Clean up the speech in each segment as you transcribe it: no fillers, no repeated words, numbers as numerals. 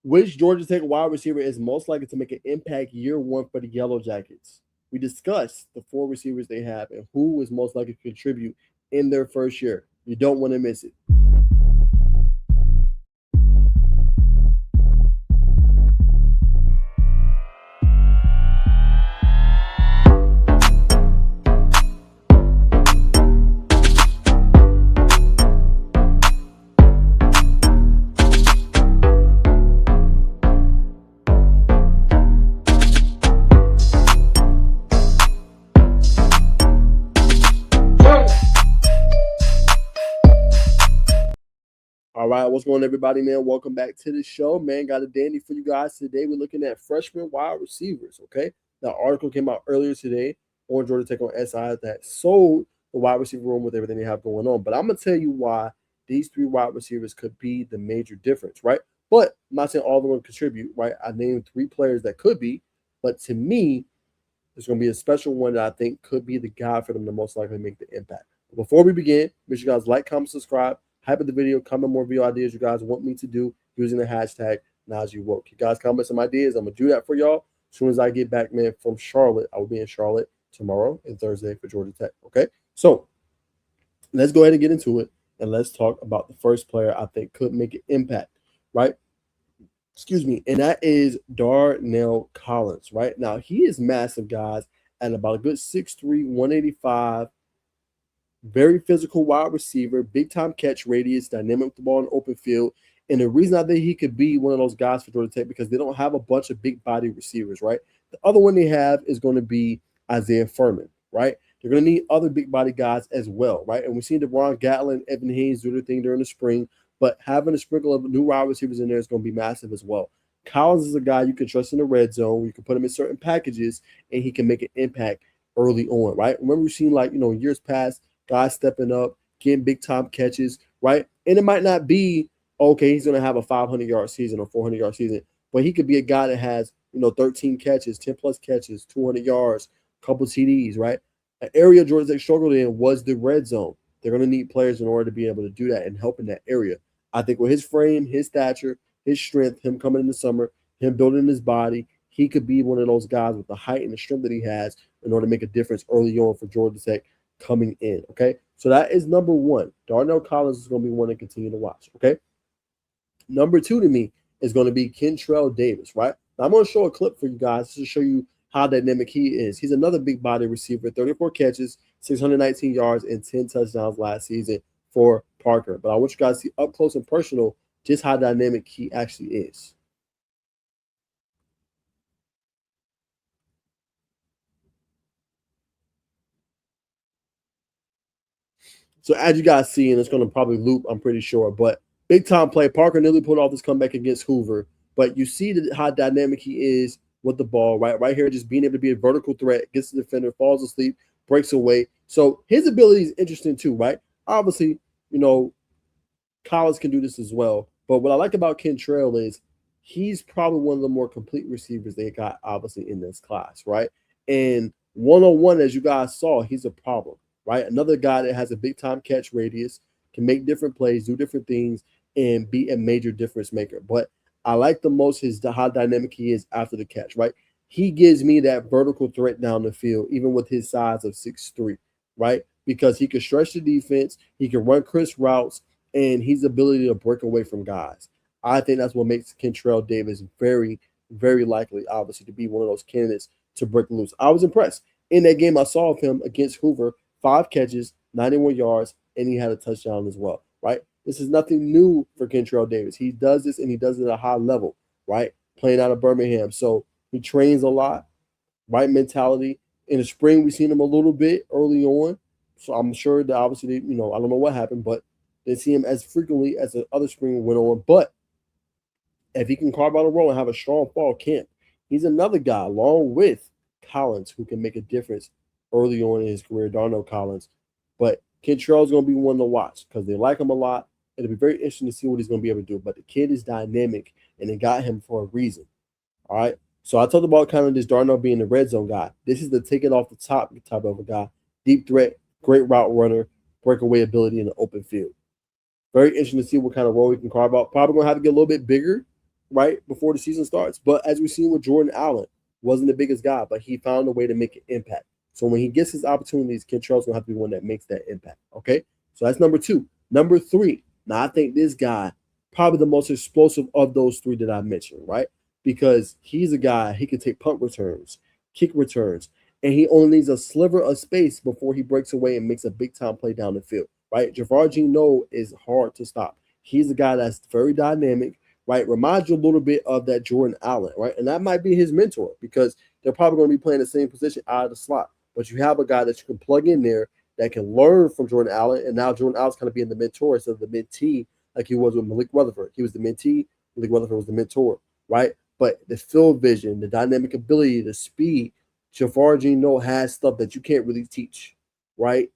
Which Georgia Tech wide receiver is most likely to make an impact year one for the Yellow Jackets? We discussed the 4 receivers they have and who is most likely to contribute in their first year. You don't want to miss it. All right, what's going on, everybody, man? Welcome back to the show, man. Got a dandy for you guys today. We're looking at freshman wide receivers, okay? The article came out earlier today on Georgia Tech on SI that sold the wide receiver room with everything they have going on. But I'm going to tell you why these 3 wide receivers could be the major difference, right? But I'm not saying all of them will contribute, right? I named 3 players that could be, but to me, there's going to be a special one that I think could be the guy for them to most likely make the impact. But before we begin, make sure you guys like, comment, subscribe, hype the video, comment more video ideas you guys want me to do using the hashtag NajeeWoke. You guys comment some ideas. I'm going to do that for y'all as soon as I get back, man, from Charlotte. I will be in Charlotte tomorrow and Thursday for Georgia Tech, okay? So let's go ahead and get into it, and let's talk about the first player I think could make an impact, right? Excuse me, and that is Darnell Collins, right? Now, he is massive, guys, at about a good 6'3", 185, very physical wide receiver, big time catch radius, dynamic with the ball in the open field. And the reason I think he could be one of those guys for Georgia Tech because they don't have a bunch of big body receivers, right? The other one they have is going to be Isaiah Furman, right? They're going to need other big body guys as well, right? And we've seen DeBron Gatlin, Evan Haynes do their thing during the spring, but having a sprinkle of new wide receivers in there is going to be massive as well. Collins is a guy you can trust in the red zone. You can put him in certain packages, and he can make an impact early on, right? Remember, we've seen years past, guys stepping up, getting big time catches, right? And it might not be, okay, he's going to have a 500-yard season or 400-yard season, but he could be a guy that has, 13 catches, 10 plus catches, 200 yards, a couple TDs, right? An area Georgia Tech struggled in was the red zone. They're going to need players in order to be able to do that and help in that area. I think with his frame, his stature, his strength, him coming in the summer, him building his body, he could be one of those guys with the height and the strength that he has in order to make a difference early on for Georgia Tech coming in, okay? So that is number one. Darnell Collins is going to be one to continue to watch, okay? Number 2 to me is going to be Kentrell Davis, right? Now, I'm going to show a clip for you guys to show you how dynamic he is. He's another big body receiver, 34 catches, 619 yards, and 10 touchdowns last season for Parker. But I want you guys to see up close and personal just how dynamic he actually is. So as you guys see, and it's going to probably loop, I'm pretty sure, but big time play. Parker nearly pulled off this comeback against Hoover, but you see how dynamic he is with the ball, right? Right here, just being able to be a vertical threat, gets the defender, falls asleep, breaks away. So his ability is interesting too, right? Obviously, Collins can do this as well. But what I like about Kentrell is he's probably one of the more complete receivers they got, obviously, in this class, right? And one-on-one, as you guys saw, he's a problem, right? Another guy that has a big time catch radius, can make different plays, do different things, and be a major difference maker. But I like the most how dynamic he is after the catch, right? He gives me that vertical threat down the field, even with his size of 6'3", right? Because he can stretch the defense, he can run crisp routes, and his ability to break away from guys. I think that's what makes Kentrell Davis very, very likely, obviously, to be one of those candidates to break loose. I was impressed. In that game I saw of him against Hoover, 5 catches, 91 yards, and he had a touchdown as well, right? This is nothing new for Kentrell Davis. He does this, and he does it at a high level, right? Playing out of Birmingham. So he trains a lot, right mentality. In the spring, we've seen him a little bit early on. So I'm sure that obviously, I don't know what happened, but they see him as frequently as the other spring went on. But if he can carve out a role and have a strong fall camp, he's another guy, along with Collins, who can make a difference early on in his career, Darnell Collins. But Kentrell's going to be one to watch because they like him a lot. It'll be very interesting to see what he's going to be able to do. But the kid is dynamic, and they got him for a reason. All right? So I talked about kind of this Darnell being the red zone guy. This is the take it off the top type of a guy. Deep threat, great route runner, breakaway ability in the open field. Very interesting to see what kind of role he can carve out. Probably going to have to get a little bit bigger, right, before the season starts. But as we've seen with Jordan Allen, wasn't the biggest guy, but he found a way to make an impact. So when he gets his opportunities, Kentrell's going to have to be one that makes that impact. Okay? So that's number 2. Number 3. Now, I think this guy, probably the most explosive of those 3 that I mentioned, right? Because he's a guy, he can take punt returns, kick returns, and he only needs a sliver of space before he breaks away and makes a big time play down the field, right? Javar Gino is hard to stop. He's a guy that's very dynamic, right? Reminds you a little bit of that Jordan Allen, right? And that might be his mentor because they're probably going to be playing the same position out of the slot. But you have a guy that you can plug in there that can learn from Jordan Allen, and now Jordan Allen's kind of being the mentor instead of the mentee like he was with Malik Rutherford. He was the mentee, Malik Rutherford was the mentor, right? But the field vision, the dynamic ability, the speed, Javar Gino has stuff that you can't really teach, right?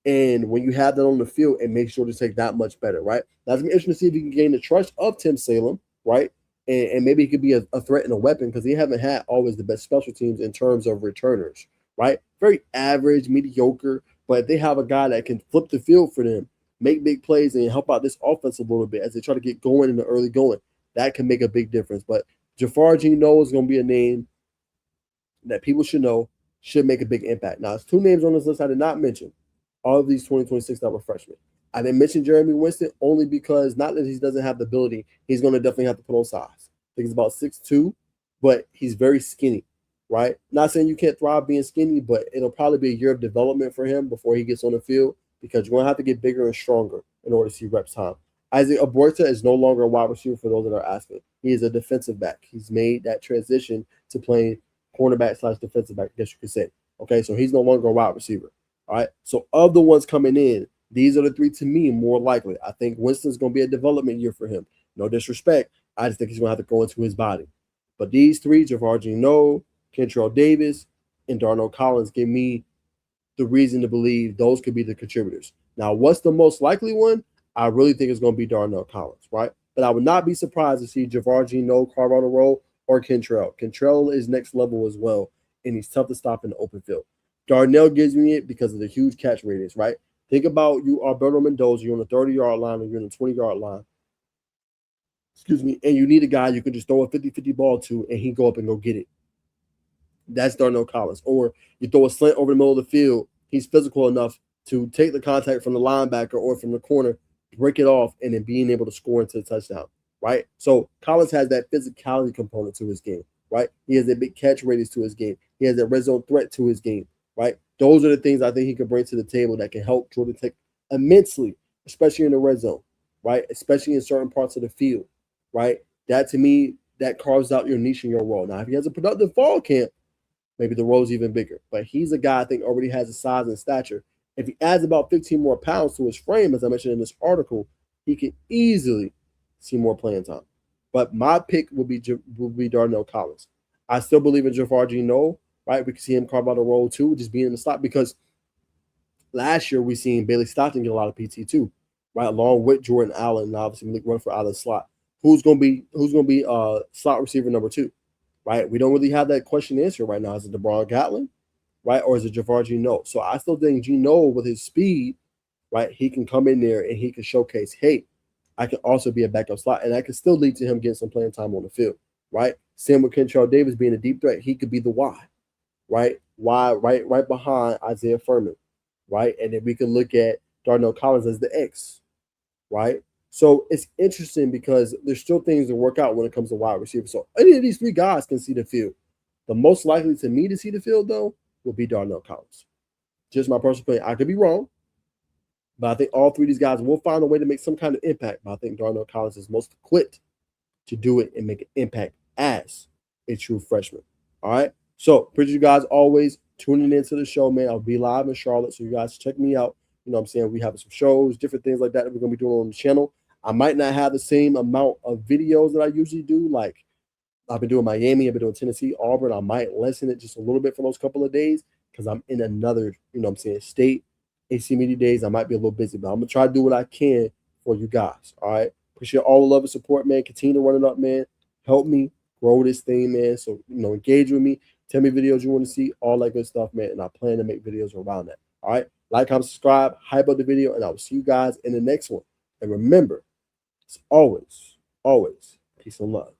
And when you have that on the field, it makes Georgia Tech that much better, right? That's gonna be interesting to see if he can gain the trust of Tim Salem, right? And maybe he could be a threat and a weapon because they haven't had always the best special teams in terms of returners, right? Very average, mediocre, but they have a guy that can flip the field for them, make big plays, and help out this offense a little bit as they try to get going in the early going. That can make a big difference. But Jafar Gino is going to be a name that people should know, should make a big impact. Now, there's 2 names on this list I did not mention. All of these 2026 that were freshmen. I didn't mention Jeremy Winston only because not that he doesn't have the ability, he's going to definitely have to put on size. I think he's about 6'2", but he's very skinny, right? Not saying you can't thrive being skinny, but it'll probably be a year of development for him before he gets on the field because you're going to have to get bigger and stronger in order to see reps time. Isaac Aborta is no longer a wide receiver for those that are asking. He is a defensive back. He's made that transition to playing cornerback / defensive back, I guess you could say. Okay, so he's no longer a wide receiver. All right. So of the ones coming in, these are the 3 to me more likely. I think Winston's going to be a development year for him. No disrespect. I just think he's going to have to go into his body. But these 3, Javar Gino, Kentrell Davis, and Darnell Collins, give me the reason to believe those could be the contributors. Now, what's the most likely one? I really think it's going to be Darnell Collins, right? But I would not be surprised to see Javar Gino carve out a role or Kentrell. Kentrell is next level as well, and he's tough to stop in the open field. Darnell gives me it because of the huge catch radius, right? Think about you, Alberto Mendoza, you're on the 30-yard line or you're on the 20-yard line. Excuse me. And you need a guy you can just throw a 50-50 ball to and he go up and go get it. That's Darnell Collins. Or you throw a slant over the middle of the field. He's physical enough to take the contact from the linebacker or from the corner, break it off, and then being able to score into the touchdown, right? So Collins has that physicality component to his game, right? He has that big catch radius to his game. He has that red zone threat to his game, right? Those are the things I think he can bring to the table that can help Georgia Tech immensely, especially in the red zone, right? Especially in certain parts of the field, right? That to me, that carves out your niche and your role. Now, if he has a productive fall camp, maybe the role's even bigger. But he's a guy I think already has the size and stature. If he adds about 15 more pounds to his frame, as I mentioned in this article, he can easily see more playing time. But my pick would be Darnell Collins. I still believe in Jafar Gino, right? We can see him carve out a role too, just being in the slot because last year we seen Bailey Stockton get a lot of PT too, right? Along with Jordan Allen and obviously Malik Rutherford out of the slot. Who's gonna be slot receiver number 2? Right? We don't really have that question answer right now. Is it DeBron Gatlin, right? Or is it Jafar Gino? So I still think Gino with his speed, right, he can come in there and he can showcase, hey, I can also be a backup slot, and that can still lead to him getting some playing time on the field, right? Same with Kentrell Davis being a deep threat. He could be the Y, right? Y right behind Isaiah Furman, right? And then we can look at Darnell Collins as the X, right? So it's interesting because there's still things to work out when it comes to wide receiver. So any of these 3 guys can see the field. The most likely to me to see the field, though, will be Darnell Collins. Just my personal opinion. I could be wrong, but I think all 3 of these guys will find a way to make some kind of impact. But I think Darnell Collins is most equipped to do it and make an impact as a true freshman. All right? So appreciate you guys always tuning into the show, man. I'll be live in Charlotte, so you guys check me out. You know what I'm saying? We have some shows, different things like that we're going to be doing on the channel. I might not have the same amount of videos that I usually do. Like I've been doing Miami, I've been doing Tennessee, Auburn. I might lessen it just a little bit for those couple of days because I'm in another, you know what I'm saying, state. AC Media days, I might be a little busy, but I'm going to try to do what I can for you guys. All right? Appreciate all the love and support, man. Continue to run it up, man. Help me grow this thing, man. So, engage with me. Tell me videos you want to see, all that good stuff, man. And I plan to make videos around that. All right? Like, comment, subscribe, hype up the video, and I will see you guys in the next one. And remember, it's always, always peace and love.